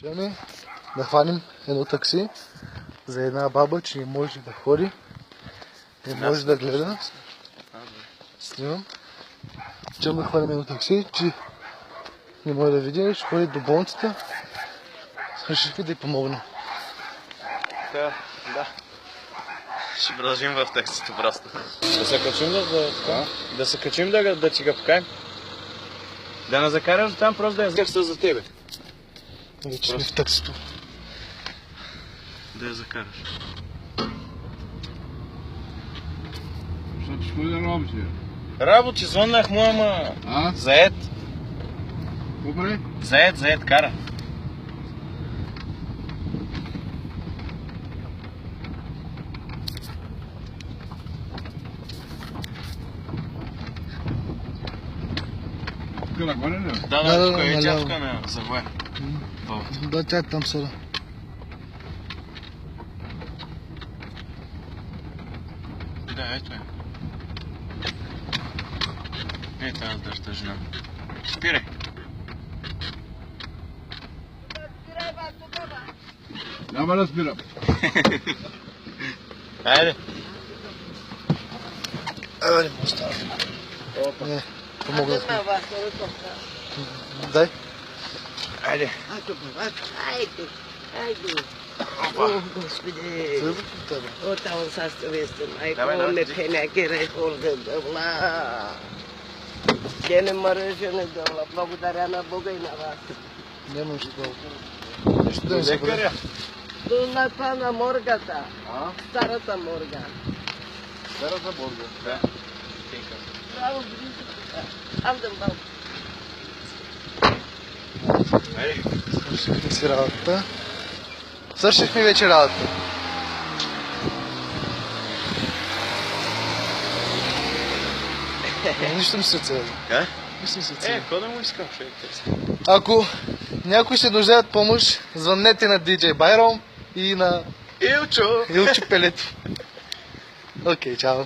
Чакаме да хванем едно такси за една баба, че не може да ходи, не може да гледа. Снимам. Чакаме да хванем едно такси, че не може да види, ще ходи до болницата. Решихме да й помогнем. Да. Ще продължим в таксито просто. Да се качим да се качим да ти го покаем. Да не закараш там, просто да я закараш за тебе. Вече сме в таксито. Да я закараш. Що ще ходи да работи? Работи, звъннах му, ама... А? Заед. Добре. Заед, кара. Тук нагоре ли? Да, тук е тя наляво. тук на завоя. Да, тя там сега. Да, ето е. Ето аз дъжда жена. Спирай. Няма да спирам. Айде. Не му остава. Не, помогна. Дай. Айде. Айде. О, Господи. Следва по тебе. Отавам съставестен. Давай, Айко, не ти. пеня, кирай, хорда, дъвла. Те не мърже, не дъвла. Благодаря на Бога и на вас. Няма нищо толкова. Нищо да не се бъде. Лекаря. Долната на моргата. Старата морга. Старата борга. Да. Браво, близо. Алдам бал. Айде. Свършихме си работата. Свършихме вече работата. Нищо не се цели. Нищо не се цели. Какво да му искам, човек? Ако някой се нуждае от помощ, звъннете на DJ Байрон и на Илчо! Илчо Пелето. Окей, чао.